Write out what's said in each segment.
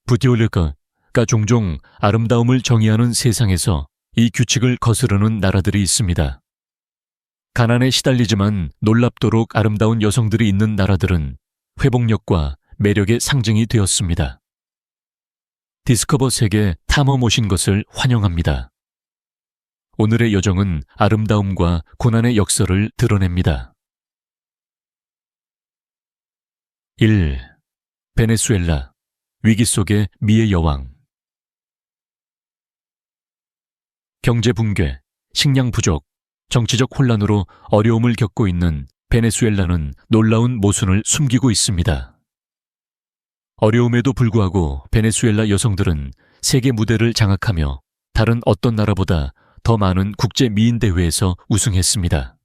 부티올르크가 종종 아름다움을 정의하는 세상에서 이 규칙을 거스르는 나라들이 있습니다. 가난에 시달리지만 놀랍도록 아름다운 여성들이 있는 나라들은 회복력과 매력의 상징이 되었습니다. 디스커버 세계 탐험 오신 것을 환영합니다. 오늘의 여정은 아름다움과 고난의 역설을 드러냅니다. 1. 베네수엘라, 위기 속의 미의 여왕. 경제 붕괴, 식량 부족, 정치적 혼란으로 어려움을 겪고 있는 베네수엘라는 놀라운 모순을 숨기고 있습니다. 어려움에도 불구하고 베네수엘라 여성들은 세계 무대를 장악하며 다른 어떤 나라보다 더 많은 국제 미인 대회에서 우승했습니다.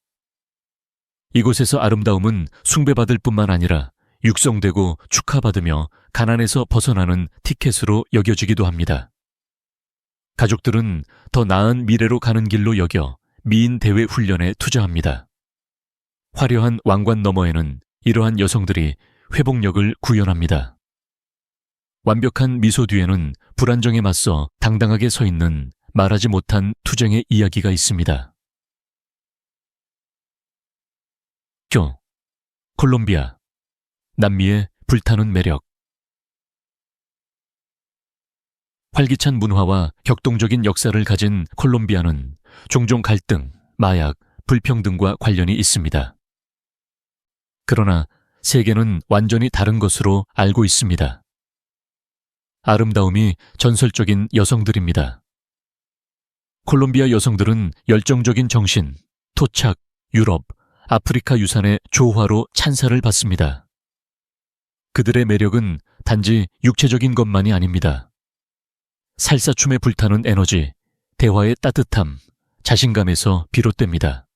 이곳에서 아름다움은 숭배받을 뿐만 아니라 육성되고 축하받으며 가난에서 벗어나는 티켓으로 여겨지기도 합니다. 가족들은 더 나은 미래로 가는 길로 여겨 미인 대회 훈련에 투자합니다. 화려한 왕관 너머에는 이러한 여성들이 회복력을 구현합니다. 완벽한 미소 뒤에는 불안정에 맞서 당당하게 서 있는 말하지 못한 투쟁의 이야기가 있습니다. 콜롬비아, 남미의 불타는 매력. 활기찬 문화와 격동적인 역사를 가진 콜롬비아는 종종 갈등, 마약, 불평등과 관련이 있습니다. 그러나 세계는 완전히 다른 것으로 알고 있습니다. 아름다움이 전설적인 여성들입니다. 콜롬비아 여성들은 열정적인 정신, 토착, 유럽, 아프리카 유산의 조화로 찬사를 받습니다. 그들의 매력은 단지 육체적인 것만이 아닙니다. 살사춤에 불타는 에너지, 대화의 따뜻함, 자신감에서 비롯됩니다.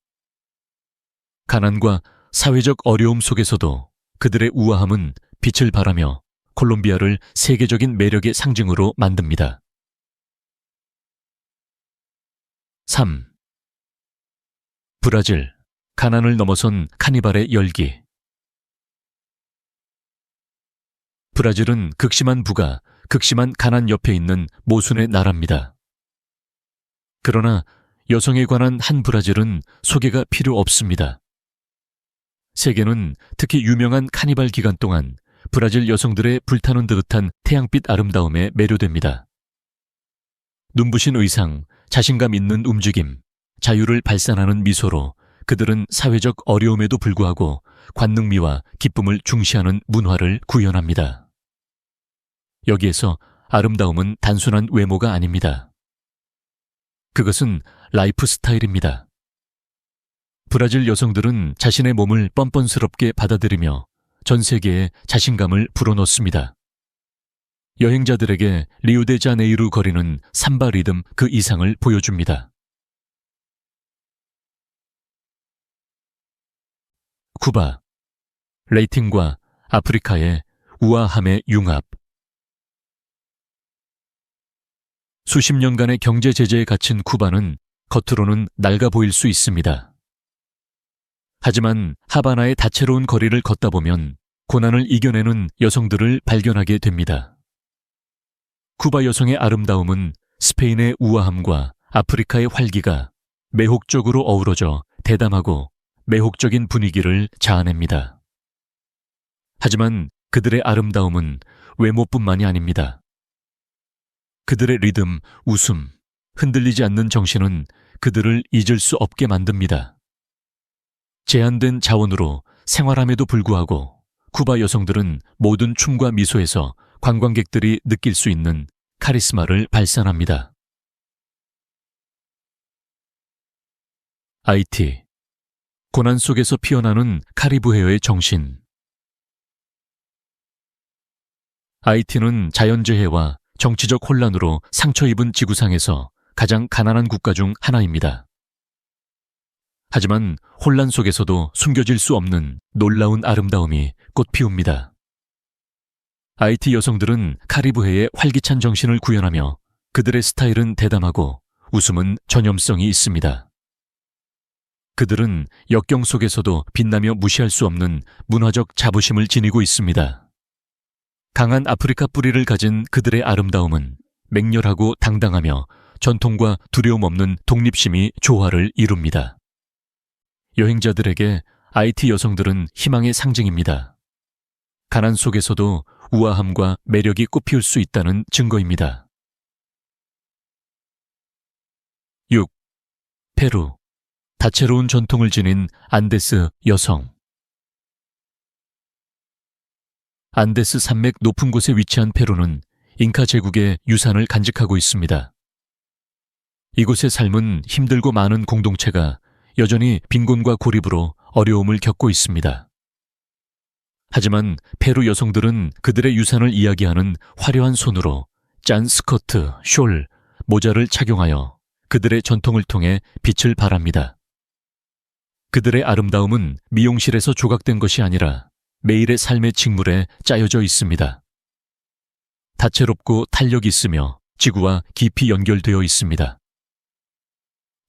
가난과 사회적 어려움 속에서도 그들의 우아함은 빛을 발하며 콜롬비아를 세계적인 매력의 상징으로 만듭니다. 3. 브라질, 가난을 넘어선 카니발의 열기. 브라질은 극심한 부가 극심한 가난 옆에 있는 모순의 나라입니다. 그러나 여성에 관한 한 브라질은 소개가 필요 없습니다. 세계는 특히 유명한 카니발 기간 동안 브라질 여성들의 불타는 듯한 태양빛 아름다움에 매료됩니다. 눈부신 의상, 자신감 있는 움직임, 자유를 발산하는 미소로 그들은 사회적 어려움에도 불구하고 관능미와 기쁨을 중시하는 문화를 구현합니다. 여기에서 아름다움은 단순한 외모가 아닙니다. 그것은 라이프 스타일입니다. 브라질 여성들은 자신의 몸을 뻔뻔스럽게 받아들이며 전 세계에 자신감을 불어넣습니다. 여행자들에게 리우데자네이루 거리는 삼바 리듬 그 이상을 보여줍니다. 쿠바, 레이틴과 아프리카의 우아함의 융합. 수십 년간의 경제 제재에 갇힌 쿠바는 겉으로는 낡아 보일 수 있습니다. 하지만 하바나의 다채로운 거리를 걷다 보면 고난을 이겨내는 여성들을 발견하게 됩니다. 쿠바 여성의 아름다움은 스페인의 우아함과 아프리카의 활기가 매혹적으로 어우러져 대담하고 매혹적인 분위기를 자아냅니다. 하지만 그들의 아름다움은 외모뿐만이 아닙니다. 그들의 리듬, 웃음, 흔들리지 않는 정신은 그들을 잊을 수 없게 만듭니다. 제한된 자원으로 생활함에도 불구하고 쿠바 여성들은 모든 춤과 미소에서 관광객들이 느낄 수 있는 카리스마를 발산합니다. 아이티, 고난 속에서 피어나는 카리브해어의 정신. 아이티는 자연재해와 정치적 혼란으로 상처 입은 지구상에서 가장 가난한 국가 중 하나입니다. 하지만 혼란 속에서도 숨겨질 수 없는 놀라운 아름다움이 꽃피웁니다. 아이티 여성들은 카리브해의 활기찬 정신을 구현하며 그들의 스타일은 대담하고 웃음은 전염성이 있습니다. 그들은 역경 속에서도 빛나며 무시할 수 없는 문화적 자부심을 지니고 있습니다. 강한 아프리카 뿌리를 가진 그들의 아름다움은 맹렬하고 당당하며 전통과 두려움 없는 독립심이 조화를 이룹니다. 여행자들에게 IT 여성들은 희망의 상징입니다. 가난 속에서도 우아함과 매력이 꽃피울 수 있다는 증거입니다. 6. 페루. 다채로운 전통을 지닌 안데스 여성. 안데스 산맥 높은 곳에 위치한 페루는 잉카 제국의 유산을 간직하고 있습니다. 이곳의 삶은 힘들고 많은 공동체가 여전히 빈곤과 고립으로 어려움을 겪고 있습니다. 하지만 페루 여성들은 그들의 유산을 이야기하는 화려한 손으로 짠 스커트, 숄, 모자를 착용하여 그들의 전통을 통해 빛을 발합니다. 그들의 아름다움은 미용실에서 조각된 것이 아니라 매일의 삶의 직물에 짜여져 있습니다. 다채롭고 탄력 있으며 지구와 깊이 연결되어 있습니다.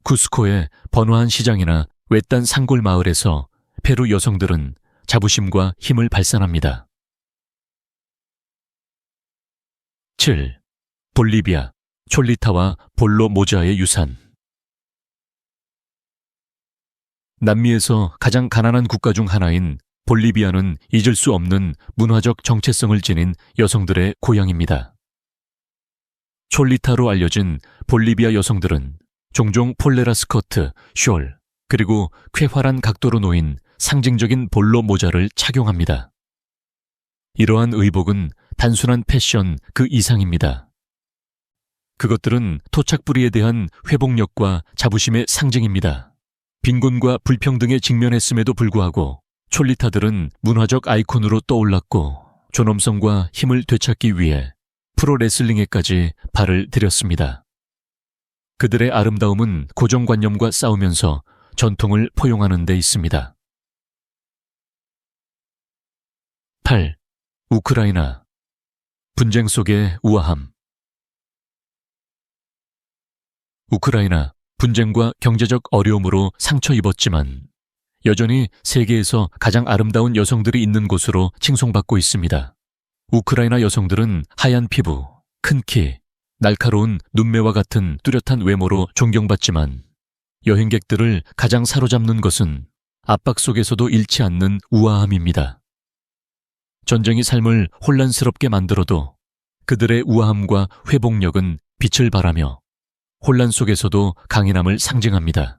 쿠스코의 번화한 시장이나 외딴 산골 마을에서 페루 여성들은 자부심과 힘을 발산합니다. 7. 볼리비아, 촐리타와 볼로 모자의 유산. 남미에서 가장 가난한 국가 중 하나인 볼리비아는 잊을 수 없는 문화적 정체성을 지닌 여성들의 고향입니다. 촐리타로 알려진 볼리비아 여성들은 종종 폴레라 스커트, 숄, 그리고 쾌활한 각도로 놓인 상징적인 볼로 모자를 착용합니다. 이러한 의복은 단순한 패션 그 이상입니다. 그것들은 토착부리에 대한 회복력과 자부심의 상징입니다. 빈곤과 불평등에 직면했음에도 불구하고 촐리타들은 문화적 아이콘으로 떠올랐고 존엄성과 힘을 되찾기 위해 프로레슬링에까지 발을 들였습니다. 그들의 아름다움은 고정관념과 싸우면서 전통을 포용하는 데 있습니다. 8. 우크라이나. 분쟁 속의 우아함. 우크라이나, 분쟁과 경제적 어려움으로 상처 입었지만 여전히 세계에서 가장 아름다운 여성들이 있는 곳으로 칭송받고 있습니다. 우크라이나 여성들은 하얀 피부, 큰 키, 날카로운 눈매와 같은 뚜렷한 외모로 존경받지만 여행객들을 가장 사로잡는 것은 압박 속에서도 잃지 않는 우아함입니다. 전쟁이 삶을 혼란스럽게 만들어도 그들의 우아함과 회복력은 빛을 발하며 혼란 속에서도 강인함을 상징합니다.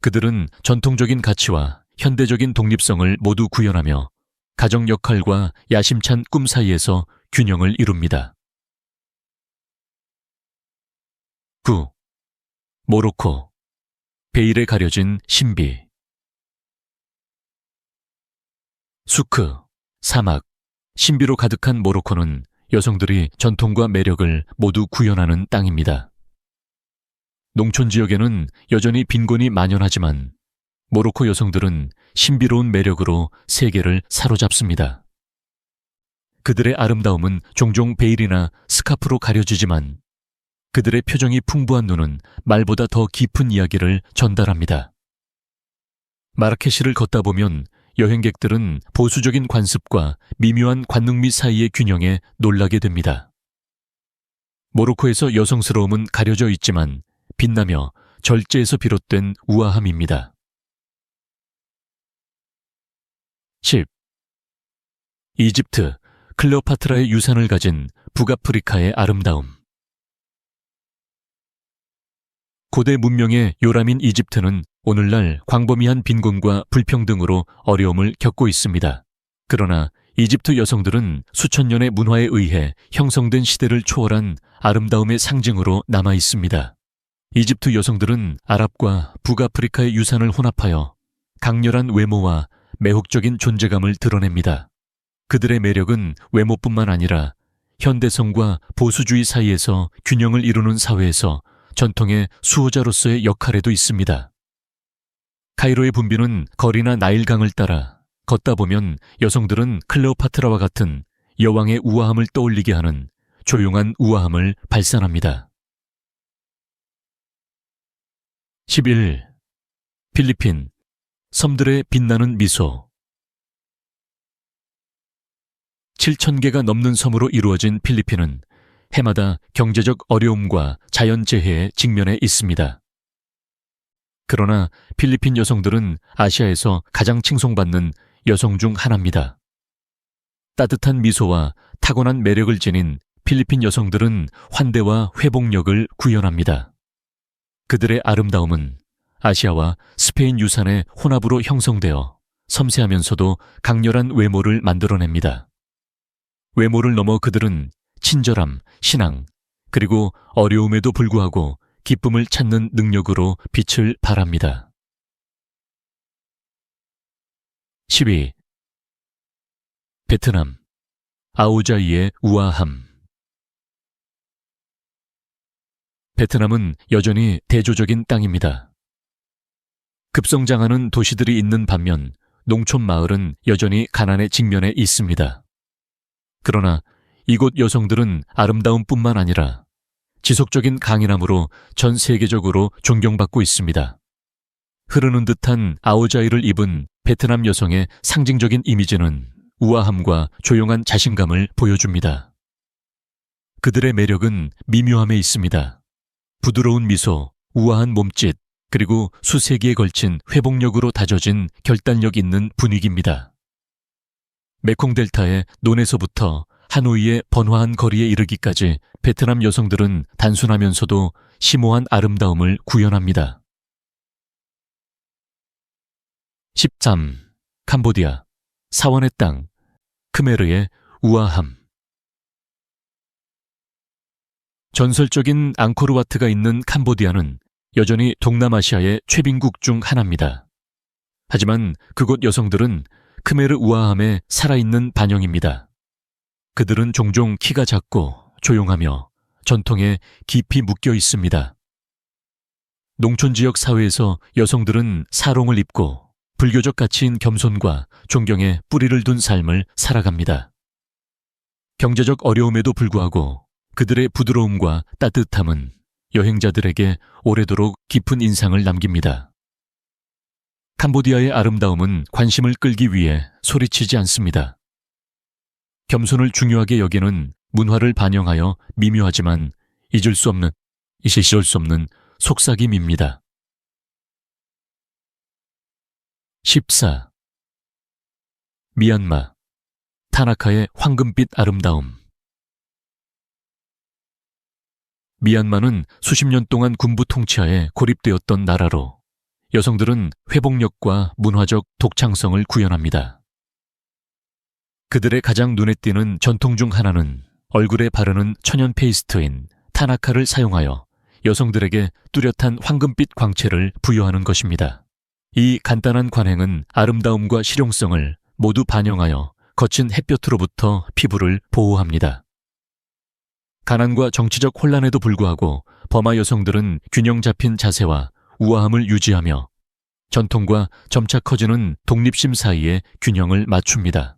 그들은 전통적인 가치와 현대적인 독립성을 모두 구현하며 가정 역할과 야심찬 꿈 사이에서 균형을 이룹니다. 9. 모로코. 베일에 가려진 신비. 수크, 사막, 신비로 가득한 모로코는 여성들이 전통과 매력을 모두 구현하는 땅입니다. 농촌 지역에는 여전히 빈곤이 만연하지만 모로코 여성들은 신비로운 매력으로 세계를 사로잡습니다. 그들의 아름다움은 종종 베일이나 스카프로 가려지지만 그들의 표정이 풍부한 눈은 말보다 더 깊은 이야기를 전달합니다. 마라케시를 걷다 보면 여행객들은 보수적인 관습과 미묘한 관능미 사이의 균형에 놀라게 됩니다. 모로코에서 여성스러움은 가려져 있지만 빛나며 절제에서 비롯된 우아함입니다. 10. 이집트, 클레오파트라의 유산을 가진 북아프리카의 아름다움. 고대 문명의 요람인 이집트는 오늘날 광범위한 빈곤과 불평등으로 어려움을 겪고 있습니다. 그러나 이집트 여성들은 수천 년의 문화에 의해 형성된 시대를 초월한 아름다움의 상징으로 남아 있습니다. 이집트 여성들은 아랍과 북아프리카의 유산을 혼합하여 강렬한 외모와 매혹적인 존재감을 드러냅니다. 그들의 매력은 외모뿐만 아니라 현대성과 보수주의 사이에서 균형을 이루는 사회에서 전통의 수호자로서의 역할에도 있습니다. 카이로의 붐비는 거리나 나일강을 따라 걷다 보면 여성들은 클레오파트라와 같은 여왕의 우아함을 떠올리게 하는 조용한 우아함을 발산합니다. 11. 필리핀, 섬들의 빛나는 미소. 7,000개가 넘는 섬으로 이루어진 필리핀은 해마다 경제적 어려움과 자연재해에 직면해 있습니다. 그러나 필리핀 여성들은 아시아에서 가장 칭송받는 여성 중 하나입니다. 따뜻한 미소와 타고난 매력을 지닌 필리핀 여성들은 환대와 회복력을 구현합니다. 그들의 아름다움은 아시아와 스페인 유산의 혼합으로 형성되어 섬세하면서도 강렬한 외모를 만들어냅니다. 외모를 넘어 그들은 친절함, 신앙, 그리고 어려움에도 불구하고 기쁨을 찾는 능력으로 빛을 발합니다. 12. 베트남, 아오자이의 우아함. 베트남은 여전히 대조적인 땅입니다. 급성장하는 도시들이 있는 반면 농촌 마을은 여전히 가난에 직면해 있습니다. 그러나 이곳 여성들은 아름다움뿐만 아니라 지속적인 강인함으로 전 세계적으로 존경받고 있습니다. 흐르는 듯한 아오자이를 입은 베트남 여성의 상징적인 이미지는 우아함과 조용한 자신감을 보여줍니다. 그들의 매력은 미묘함에 있습니다. 부드러운 미소, 우아한 몸짓, 그리고 수세기에 걸친 회복력으로 다져진 결단력 있는 분위기입니다. 메콩 델타의 논에서부터 하노이의 번화한 거리에 이르기까지 베트남 여성들은 단순하면서도 심오한 아름다움을 구현합니다. 13. 캄보디아, 사원의 땅, 크메르의 우아함. 전설적인 앙코르와트가 있는 캄보디아는 여전히 동남아시아의 최빈국 중 하나입니다. 하지만 그곳 여성들은 크메르 우아함의 살아있는 반영입니다. 그들은 종종 키가 작고 조용하며 전통에 깊이 묶여 있습니다. 농촌 지역 사회에서 여성들은 사롱을 입고 불교적 가치인 겸손과 존경에 뿌리를 둔 삶을 살아갑니다. 경제적 어려움에도 불구하고 그들의 부드러움과 따뜻함은 여행자들에게 오래도록 깊은 인상을 남깁니다. 캄보디아의 아름다움은 관심을 끌기 위해 소리치지 않습니다. 겸손을 중요하게 여기는 문화를 반영하여 미묘하지만 잊을 수 없는 속삭임입니다. 14. 미얀마, 타나카의 황금빛 아름다움. 미얀마는 수십 년 동안 군부 통치하에 고립되었던 나라로 여성들은 회복력과 문화적 독창성을 구현합니다. 그들의 가장 눈에 띄는 전통 중 하나는 얼굴에 바르는 천연 페이스트인 타나카를 사용하여 여성들에게 뚜렷한 황금빛 광채를 부여하는 것입니다. 이 간단한 관행은 아름다움과 실용성을 모두 반영하여 거친 햇볕으로부터 피부를 보호합니다. 가난과 정치적 혼란에도 불구하고 버마 여성들은 균형 잡힌 자세와 우아함을 유지하며 전통과 점차 커지는 독립심 사이에 균형을 맞춥니다.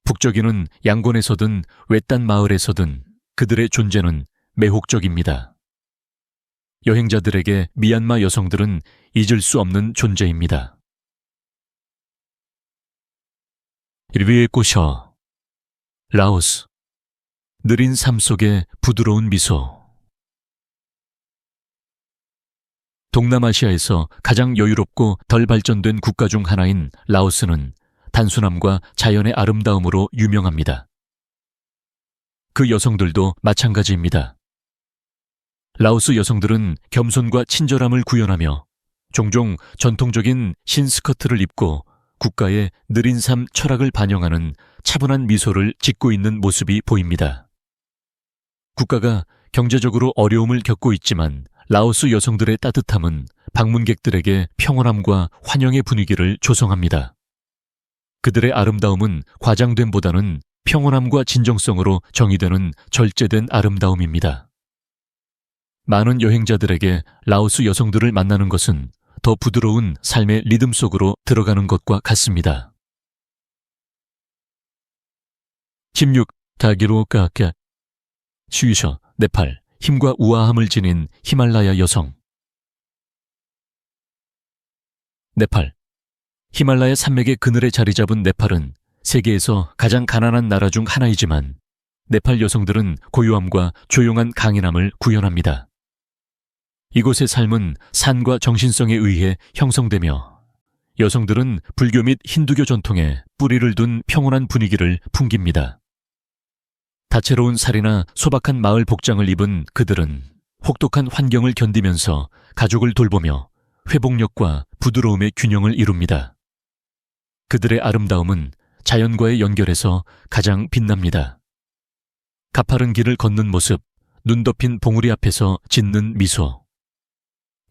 북적이는 양곤에서든 외딴 마을에서든 그들의 존재는 매혹적입니다. 여행자들에게 미얀마 여성들은 잊을 수 없는 존재입니다. 리비에 꼬셔, 라오스, 느린 삶 속의 부드러운 미소. 동남아시아에서 가장 여유롭고 덜 발전된 국가 중 하나인 라오스는 단순함과 자연의 아름다움으로 유명합니다. 그 여성들도 마찬가지입니다. 라오스 여성들은 겸손과 친절함을 구현하며 종종 전통적인 흰 스커트를 입고 국가의 느린 삶 철학을 반영하는 차분한 미소를 짓고 있는 모습이 보입니다. 국가가 경제적으로 어려움을 겪고 있지만 라오스 여성들의 따뜻함은 방문객들에게 평온함과 환영의 분위기를 조성합니다. 그들의 아름다움은 과장됨보다는 평온함과 진정성으로 정의되는 절제된 아름다움입니다. 많은 여행자들에게 라오스 여성들을 만나는 것은 더 부드러운 삶의 리듬 속으로 들어가는 것과 같습니다. 16. 다기로 까까 슈이셔, 네팔, 힘과 우아함을 지닌 히말라야 여성. 네팔, 히말라야 산맥의 그늘에 자리 잡은 네팔은 세계에서 가장 가난한 나라 중 하나이지만 네팔 여성들은 고요함과 조용한 강인함을 구현합니다. 이곳의 삶은 산과 정신성에 의해 형성되며 여성들은 불교 및 힌두교 전통에 뿌리를 둔 평온한 분위기를 풍깁니다. 다채로운 살이나 소박한 마을 복장을 입은 그들은 혹독한 환경을 견디면서 가족을 돌보며 회복력과 부드러움의 균형을 이룹니다. 그들의 아름다움은 자연과의 연결에서 가장 빛납니다. 가파른 길을 걷는 모습, 눈 덮인 봉우리 앞에서 짓는 미소.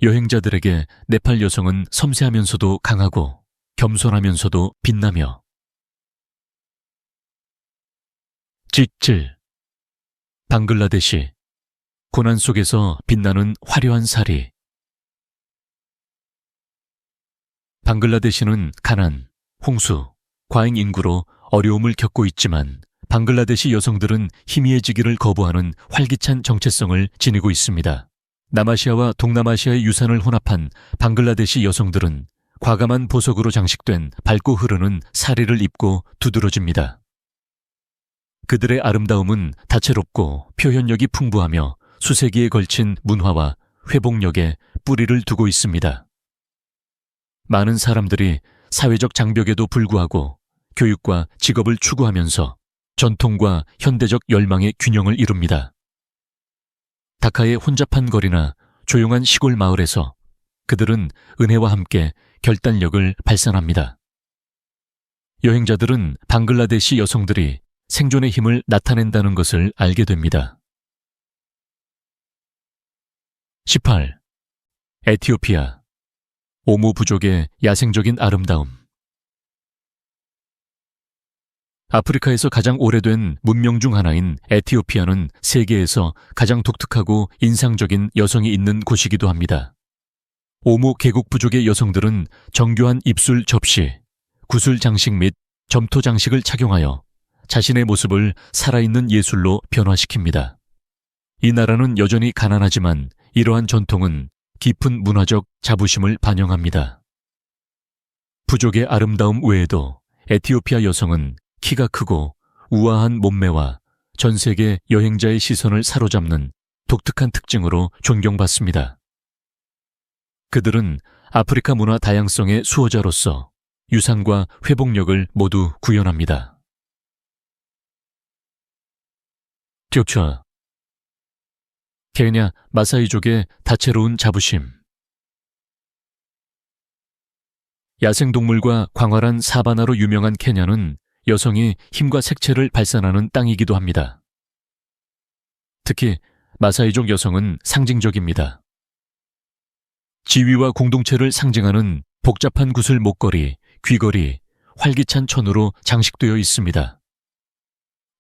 여행자들에게 네팔 여성은 섬세하면서도 강하고 겸손하면서도 빛나며 직질. 방글라데시. 고난 속에서 빛나는 화려한 사리. 방글라데시는 가난, 홍수, 과잉 인구로 어려움을 겪고 있지만 방글라데시 여성들은 희미해지기를 거부하는 활기찬 정체성을 지니고 있습니다. 남아시아와 동남아시아의 유산을 혼합한 방글라데시 여성들은 과감한 보석으로 장식된 밝고 흐르는 사리를 입고 두드러집니다. 그들의 아름다움은 다채롭고 표현력이 풍부하며 수세기에 걸친 문화와 회복력에 뿌리를 두고 있습니다. 많은 사람들이 사회적 장벽에도 불구하고 교육과 직업을 추구하면서 전통과 현대적 열망의 균형을 이룹니다. 다카의 혼잡한 거리나 조용한 시골 마을에서 그들은 은혜와 함께 결단력을 발산합니다. 여행자들은 방글라데시 여성들이 생존의 힘을 나타낸다는 것을 알게 됩니다. 18. 에티오피아. 오모 부족의 야생적인 아름다움. 아프리카에서 가장 오래된 문명 중 하나인 에티오피아는 세계에서 가장 독특하고 인상적인 여성이 있는 곳이기도 합니다. 오모 계곡 부족의 여성들은 정교한 입술 접시, 구슬 장식 및 점토 장식을 착용하여 자신의 모습을 살아있는 예술로 변화시킵니다. 이 나라는 여전히 가난하지만 이러한 전통은 깊은 문화적 자부심을 반영합니다. 부족의 아름다움 외에도 에티오피아 여성은 키가 크고 우아한 몸매와 전 세계 여행자의 시선을 사로잡는 독특한 특징으로 존경받습니다. 그들은 아프리카 문화 다양성의 수호자로서 유산과 회복력을 모두 구현합니다. 격차. 케냐 마사이족의 다채로운 자부심. 야생동물과 광활한 사바나로 유명한 케냐는 여성이 힘과 색채를 발산하는 땅이기도 합니다. 특히 마사이족 여성은 상징적입니다. 지위와 공동체를 상징하는 복잡한 구슬 목걸이, 귀걸이, 활기찬 천으로 장식되어 있습니다.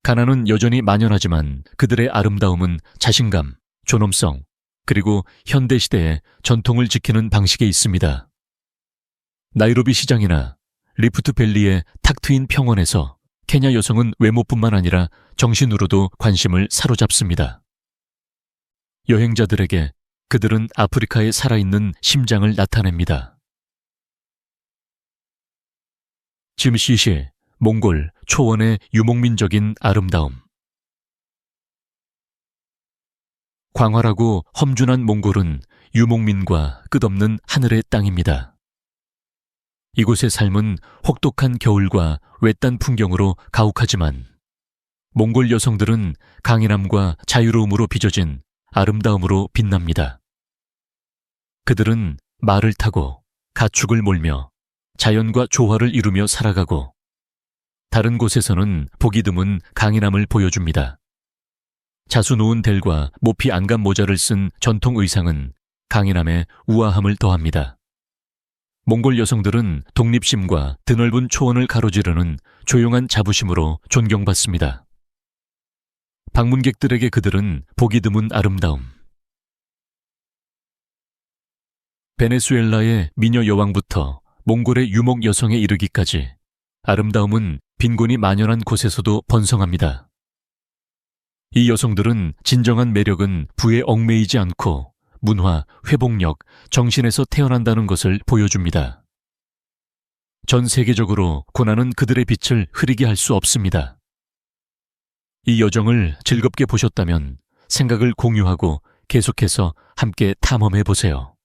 가난은 여전히 만연하지만 그들의 아름다움은 자신감, 존엄성, 그리고 현대시대의 전통을 지키는 방식에 있습니다. 나이로비 시장이나 리프트 밸리의 탁 트인 평원에서 케냐 여성은 외모뿐만 아니라 정신으로도 관심을 사로잡습니다. 여행자들에게 그들은 아프리카에 살아있는 심장을 나타냅니다. 짐시시, 몽골, 초원의 유목민적인 아름다움. 광활하고 험준한 몽골은 유목민과 끝없는 하늘의 땅입니다. 이곳의 삶은 혹독한 겨울과 외딴 풍경으로 가혹하지만 몽골 여성들은 강인함과 자유로움으로 빚어진 아름다움으로 빛납니다. 그들은 말을 타고 가축을 몰며 자연과 조화를 이루며 살아가고 다른 곳에서는 보기 드문 강인함을 보여줍니다. 자수 놓은 델과 모피 안감 모자를 쓴 전통 의상은 강인함에 우아함을 더합니다. 몽골 여성들은 독립심과 드넓은 초원을 가로지르는 조용한 자부심으로 존경받습니다. 방문객들에게 그들은 보기 드문 아름다움. 베네수엘라의 미녀 여왕부터 몽골의 유목 여성에 이르기까지 아름다움은 빈곤이 만연한 곳에서도 번성합니다. 이 여성들은 진정한 매력은 부에 얽매이지 않고 문화, 회복력, 정신에서 태어난다는 것을 보여줍니다. 전 세계적으로 고난은 그들의 빛을 흐리게 할 수 없습니다. 이 여정을 즐겁게 보셨다면 생각을 공유하고 계속해서 함께 탐험해 보세요.